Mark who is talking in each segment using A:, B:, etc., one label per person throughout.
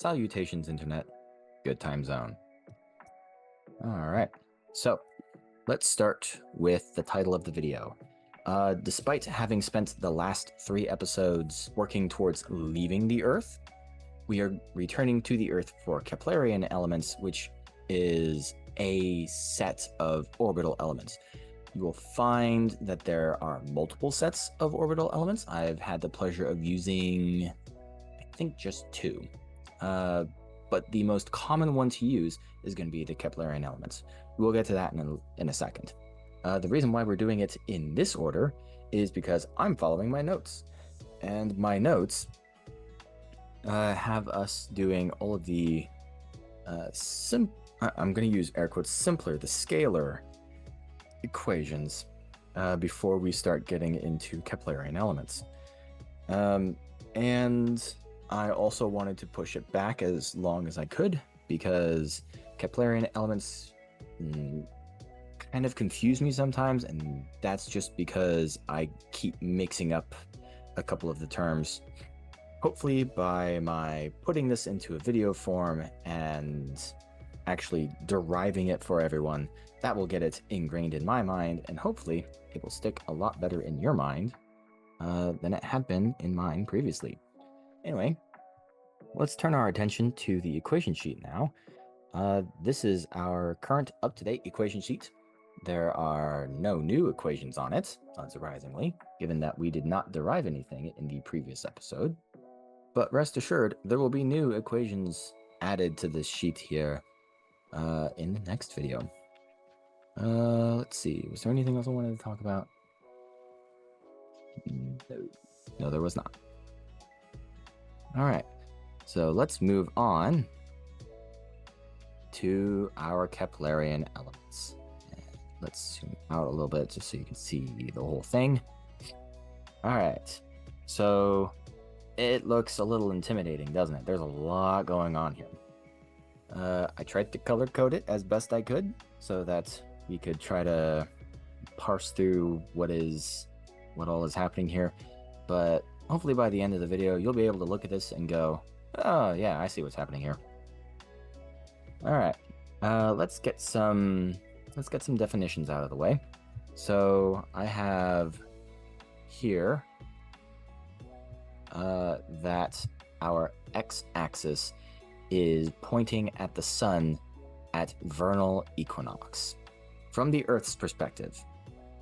A: Salutations, Internet. Good time zone. Alright, so let's start with the title of the video. Despite having spent the last 3 episodes working towards leaving the Earth, we are returning to the Earth for Keplerian Elements, which is a set of orbital elements. You will find that there are multiple sets of orbital elements. I've had the pleasure of using, I think, just 2. But the most common one to use is going to be the Keplerian Elements. We'll get to that in a second. The reason why we're doing it in this order is because I'm following my notes. And my notes have us doing all of the I'm going to use air quotes, simpler, the scalar equations before we start getting into Keplerian Elements. And I also wanted to push it back as long as I could because Keplerian Elements kind of confuse me sometimes, and that's just because I keep mixing up a couple of the terms. Hopefully by my putting this into a video form and actually deriving it for everyone, that will get it ingrained in my mind, and hopefully it will stick a lot better in your mind than it had been in mine previously. Anyway, let's turn our attention to the equation sheet now. This is our current up-to-date equation sheet. There are no new equations on it, unsurprisingly, given that we did not derive anything in the previous episode. But rest assured, there will be new equations added to this sheet here in the next video. Let's see, was there anything else I wanted to talk about? No, there was not. All right, so let's move on to our Keplerian Elements. Let's zoom out a little bit just so you can see the whole thing. All right, so it looks a little intimidating, doesn't it? There's a lot going on here. I tried to color code it as best I could so that we could try to parse through what all is happening here. But hopefully by the end of the video, you'll be able to look at this and go, oh yeah, I see what's happening here. All right, let's get some definitions out of the way. So I have here that our x-axis is pointing at the sun at vernal equinox. From the Earth's perspective,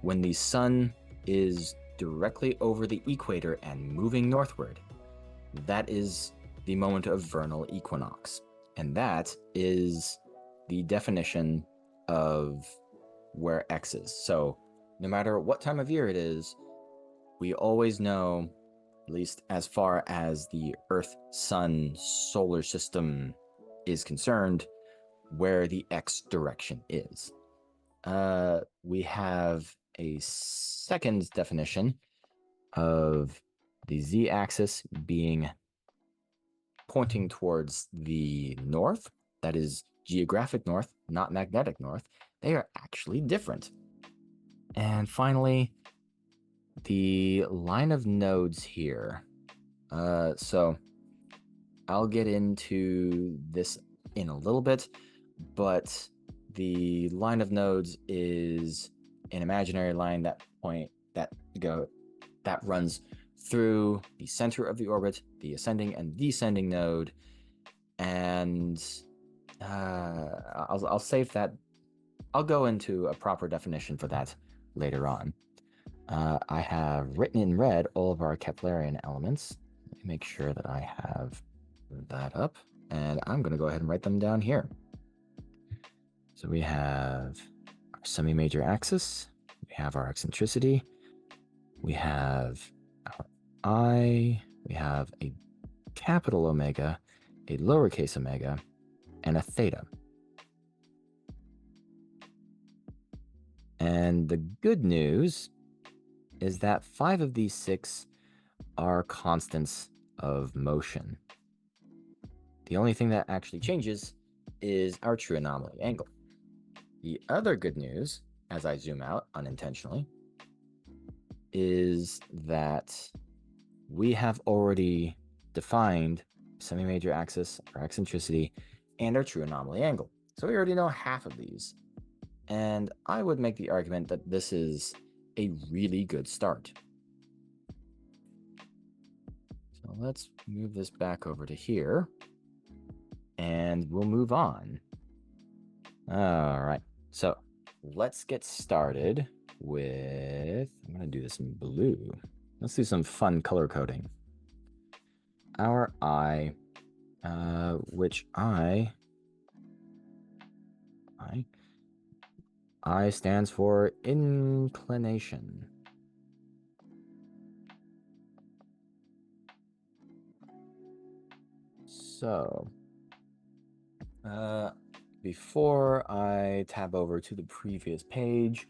A: when the sun is directly over the equator and moving northward, that is the moment of vernal equinox. And that is the definition of where X is. So no matter what time of year it is, we always know, at least as far as the Earth, Sun, solar system is concerned, where the X direction is. We have a second definition of the Z-axis being pointing towards the north. That is geographic north, not magnetic north. They are actually different. And finally, the line of nodes here. So I'll get into this in a little bit, but the line of nodes is an imaginary line that runs through the center of the orbit, the ascending and descending node, and I'll save that. I'll go into a proper definition for that later on. I have written in red all of our Keplerian elements. Let me make sure that I have that up, and I'm going to go ahead and write them down here. So we have our semi-major axis, we have our eccentricity, we have our I, we have a capital omega, a lowercase omega, and a theta. And the good news is that 5 of these 6 are constants of motion. The only thing that actually changes is our true anomaly angle. The other good news, as I zoom out unintentionally, is that we have already defined semi-major axis, our eccentricity, and our true anomaly angle. So we already know half of these. And I would make the argument that this is a really good start. So let's move this back over to here, and we'll move on. All right, so let's get started with, I'm gonna do this in blue. Let's do some fun color coding. Our I, which I stands for inclination. So, before I tab over to the previous page,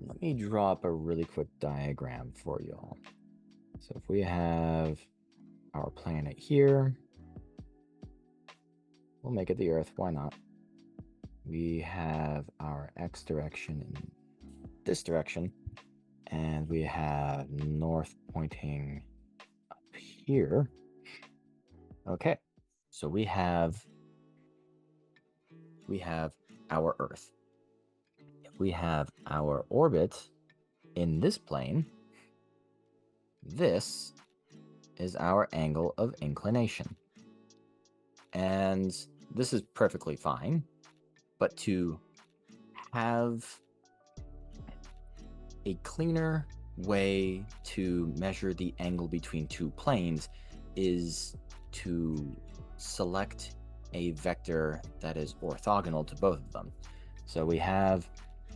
A: let me draw up a really quick diagram for y'all. So if we have our planet here, we'll make it the Earth, why not? We have our X direction in this direction, and we have north pointing up here. Okay, so we have our Earth. If we have our orbit in this plane, this is our angle of inclination. And this is perfectly fine, but to have a cleaner way to measure the angle between two planes is to select a vector that is orthogonal to both of them. So we have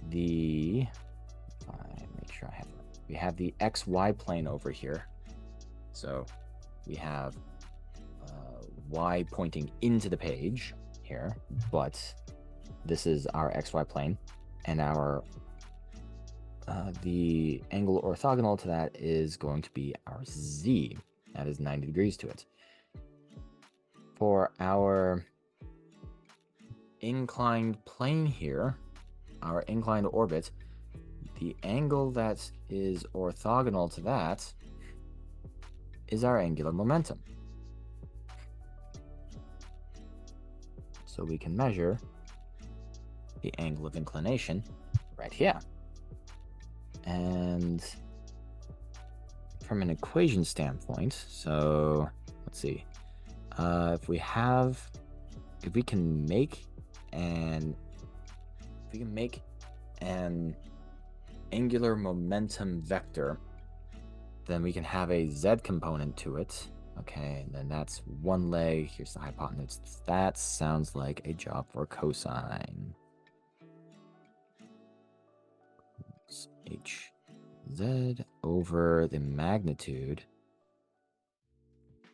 A: the, make sure I have it. We have the XY plane over here. So we have Y pointing into the page here, but this is our XY plane, and our the angle orthogonal to that is going to be our Z. That is 90 degrees to it. For our inclined plane here, our inclined orbit, the angle that is orthogonal to that is our angular momentum. So we can measure the angle of inclination right here. And from an equation standpoint, so let's see, if we can make an angular momentum vector, then we can have a z component to it. Okay, and then that's one leg. Here's the hypotenuse. That sounds like a job for cosine. Hz over the magnitude.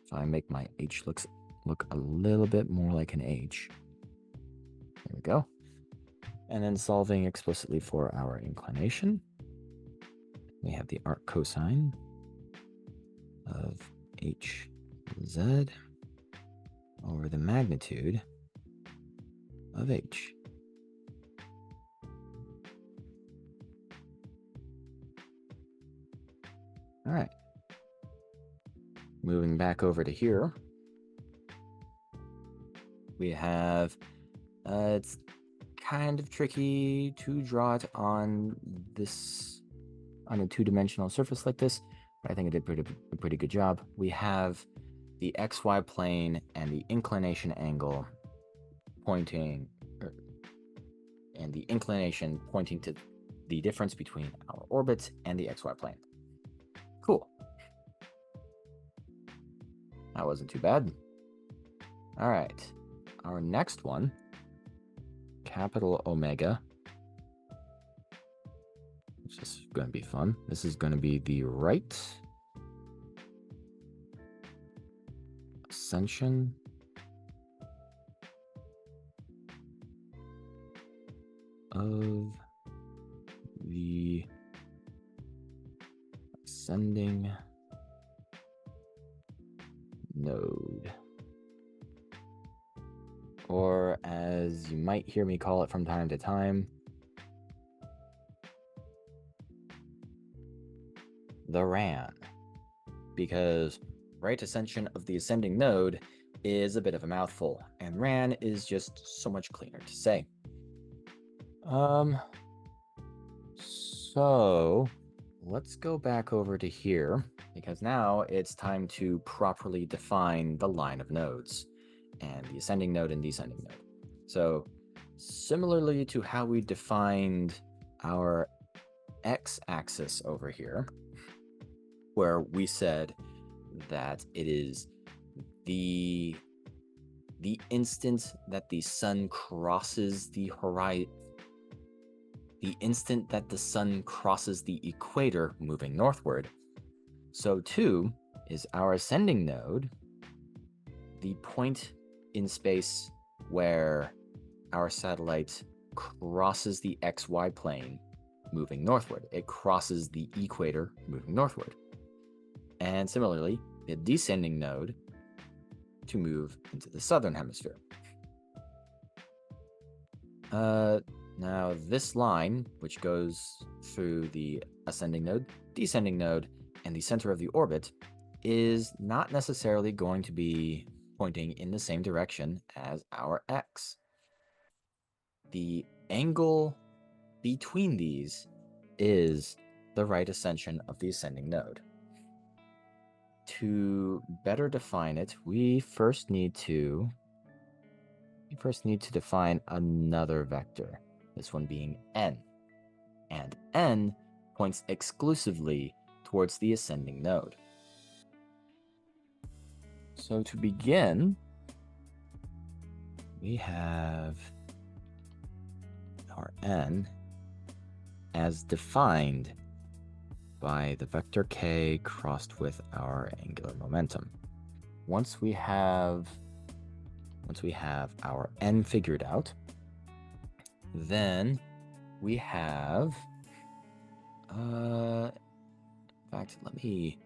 A: If I make my h look a little bit more like an h. There we go. And then solving explicitly for our inclination, we have the arc cosine of hz over the magnitude of h. All right. Moving back over to here, we have, it's kind of tricky to draw it on a two-dimensional surface like this, but I think I did a pretty good job. We have the XY plane and the inclination angle pointing, and the inclination pointing to the difference between our orbit and the XY plane. Cool. That wasn't too bad. All right. Our next one, capital Omega. This is going to be fun. This is going to be the right ascension of the ascending node, or as you might hear me call it from time to time, the RAN, because right ascension of the ascending node is a bit of a mouthful, and ran is just so much cleaner to say. So let's go back over to here, because now it's time to properly define the line of nodes and the ascending node and descending node. So similarly to how we defined our x-axis over here, where we said that it is the instant that the sun crosses the horizon, the instant that the sun crosses the equator moving northward, so too is our ascending node the point in space where our satellite crosses the XY plane moving northward. It crosses the equator moving northward. And similarly, the descending node to move into the southern hemisphere. Now this line, which goes through the ascending node, descending node, and the center of the orbit, is not necessarily going to be pointing in the same direction as our X. The angle between these is the right ascension of the ascending node. To better define it, we first need to define another vector, this one being n. And n points exclusively towards the ascending node. So to begin, we have our n as defined by the vector k crossed with our angular momentum. Once we have our n figured out, then we have in fact, let me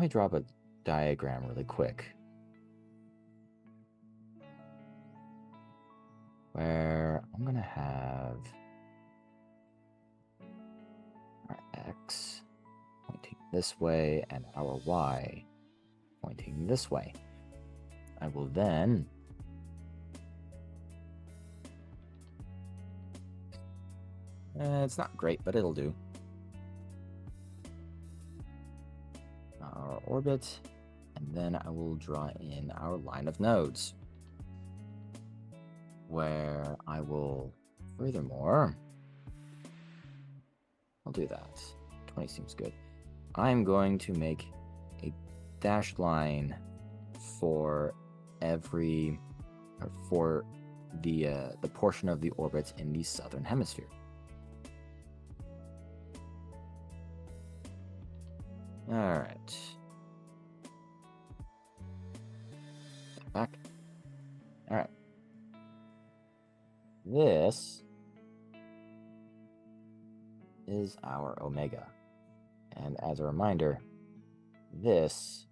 A: drop a diagram really quick where I'm gonna have our x pointing this way and our y pointing this way. I will then it's not great, but it'll do. Our orbit, and then I will draw in our line of nodes, where I will furthermore, I'll do that. 20 seems good. I'm going to make a dashed line for every, or for the portion of the orbit in the southern hemisphere. All right. Back. All right. This is our omega. And as a reminder, this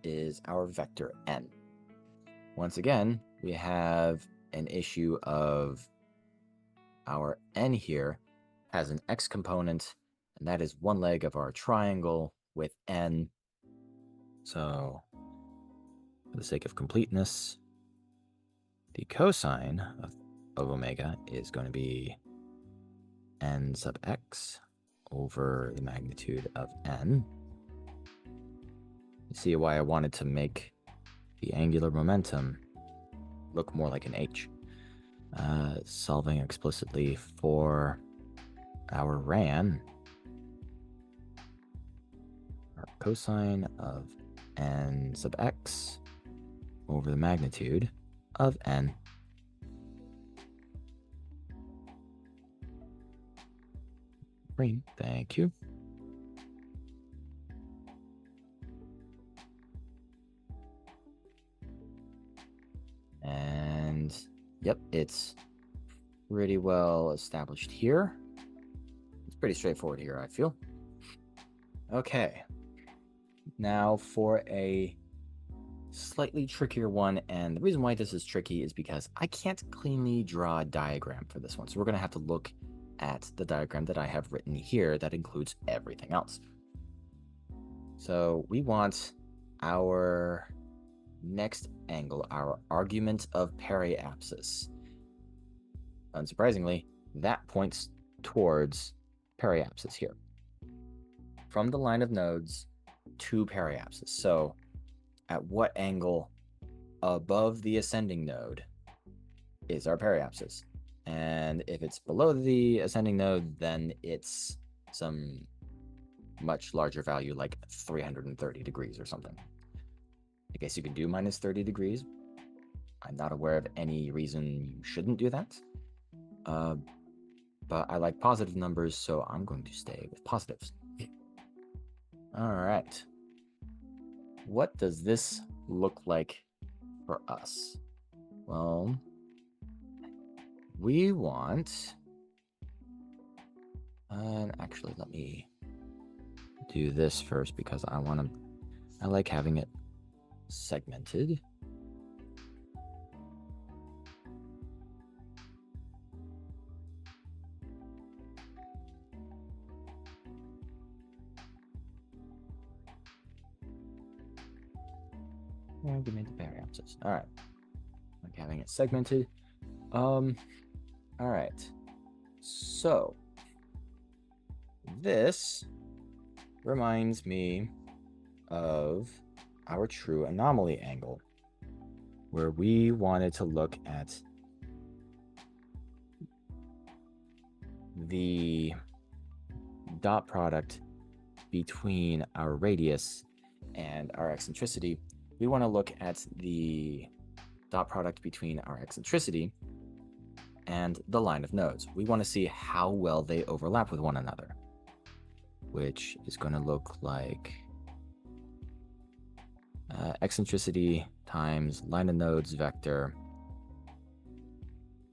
A: is our vector n. Once again, we have an issue of our n here has an x component, and that is one leg of our triangle with n. So, for the sake of completeness, the cosine of omega is going to be n sub x over the magnitude of n. You see why I wanted to make the angular momentum look more like an h. Solving explicitly for our ran, our cosine of n sub x over the magnitude of n. Green, thank you. And yep, it's pretty well established here. It's pretty straightforward here, I feel. Okay. Now for a slightly trickier one, and the reason why this is tricky is because I can't cleanly draw a diagram for this one. So we're going to have to look at the diagram that I have written here that includes everything else. So we want our next angle, our argument of periapsis. Unsurprisingly, that points towards periapsis here. From the line of nodes to periapsis. So at what angle above the ascending node is our periapsis? And if it's below the ascending node, then it's some much larger value, like 330 degrees or something. I guess you could do minus 30 degrees. I'm not aware of any reason you shouldn't do that. But I like positive numbers, so I'm going to stay with positives. All right. What does this look like for us? Well, we want... actually, let me do this first because I like having it segmented. Give me the periapsis. All right, like having it segmented. All right. So this reminds me of our true anomaly angle, where we wanted to look at the dot product between our radius and our eccentricity. We want to look at the dot product between our eccentricity and the line of nodes. We want to see how well they overlap with one another, which is going to look like eccentricity times line of nodes vector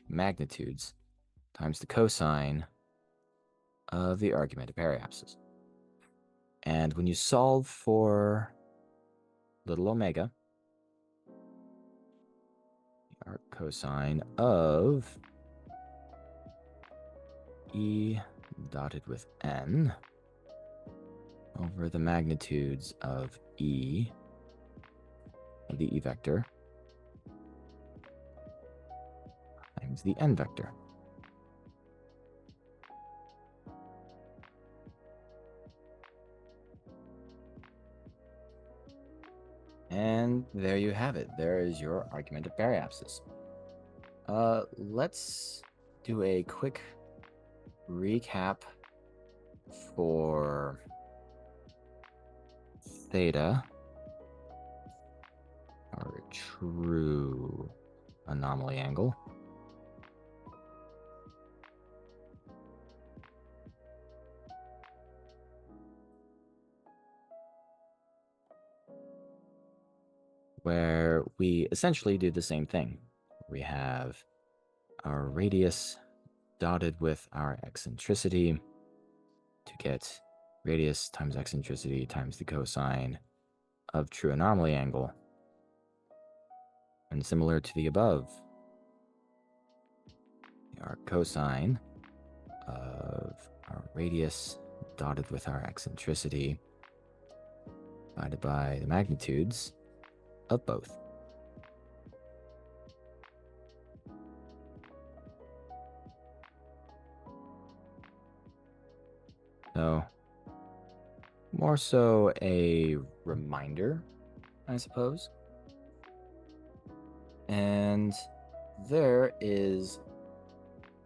A: magnitudes times the cosine of the argument of periapsis. And when you solve for little omega, our cosine of E dotted with N over the magnitudes of E, of the E vector, times the N vector. And there you have it. There is your argument of periapsis. Let's do a quick recap for theta, our true anomaly angle. Where we essentially do the same thing. We have our radius dotted with our eccentricity to get radius times eccentricity times the cosine of true anomaly angle. And similar to the above, our cosine of our radius dotted with our eccentricity divided by the magnitudes of both. So, more so a reminder, I suppose. And there is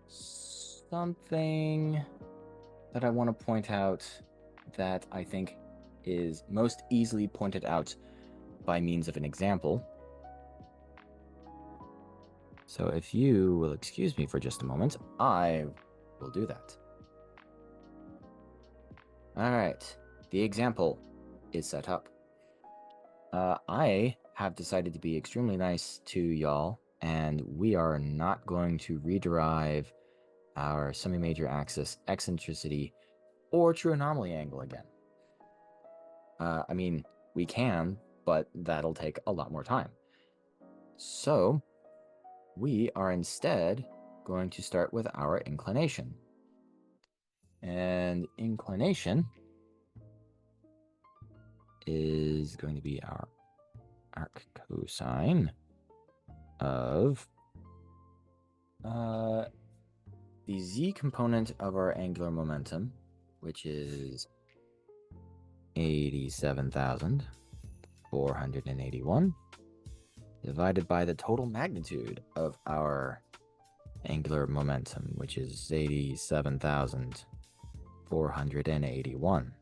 A: something that I want to point out that I think is most easily pointed out by means of an example. So if you will excuse me for just a moment, I will do that. All right, the example is set up. I have decided to be extremely nice to y'all, and we are not going to rederive our semi-major axis eccentricity or true anomaly angle again. I mean, we can, but that'll take a lot more time. So we are instead going to start with our inclination. And inclination is going to be our arc cosine of the z component of our angular momentum, which is 87,481, divided by the total magnitude of our angular momentum, which is 87,481.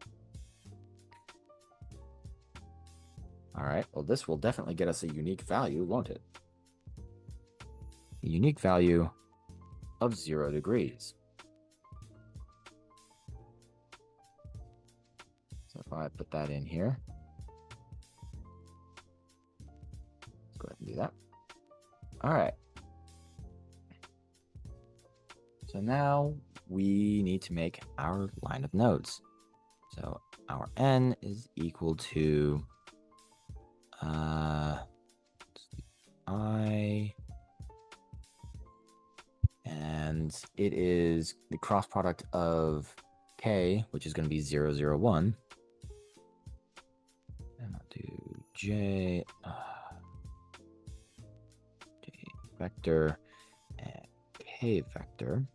A: All right, well, this will definitely get us a unique value, won't it? A unique value of 0 degrees. So if I put that in here, let's go ahead and do that. All right. So now we need to make our line of nodes. So our n is equal to I, and it is the cross product of k, which is going to be 0, 0, 1. And I'll do j vector and k vector.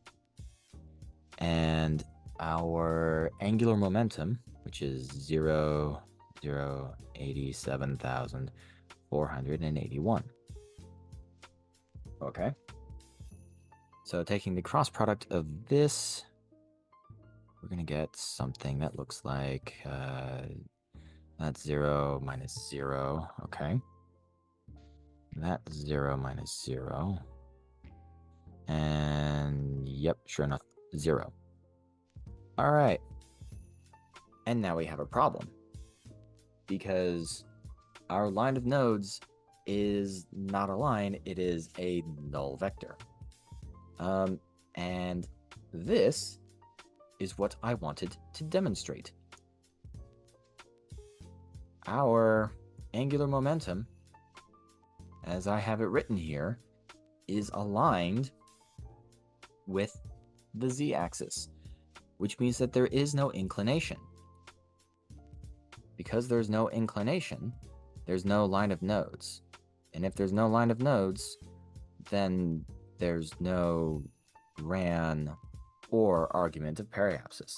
A: And our angular momentum, which is 0, 0, 87,481. Okay. So taking the cross product of this, we're going to get something that looks like that's 0 minus 0. Okay. That's 0 minus 0. And yep, sure enough, 0. All right. And now we have a problem, because our line of nodes is not a line, it is a null vector. And this is what I wanted to demonstrate. Our angular momentum, as I have it written here, is aligned with the z-axis, which means that there is no inclination. Because there's no inclination, there's no line of nodes. And if there's no line of nodes, then there's no RAN or argument of periapsis.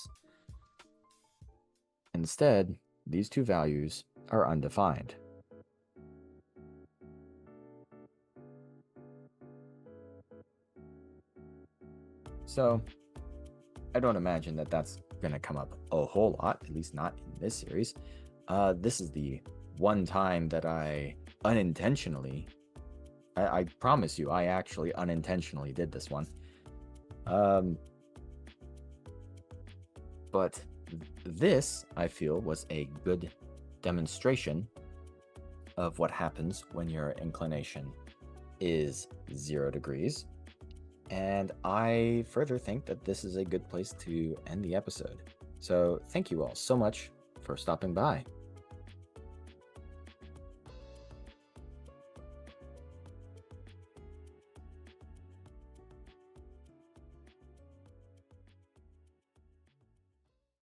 A: Instead, these two values are undefined. So, I don't imagine that that's going to come up a whole lot, at least not in this series. This is the one time that I unintentionally, I promise you, I actually unintentionally did this one. But this, I feel, was a good demonstration of what happens when your inclination is 0 degrees. And I further think that this is a good place to end the episode. So thank you all so much for stopping by.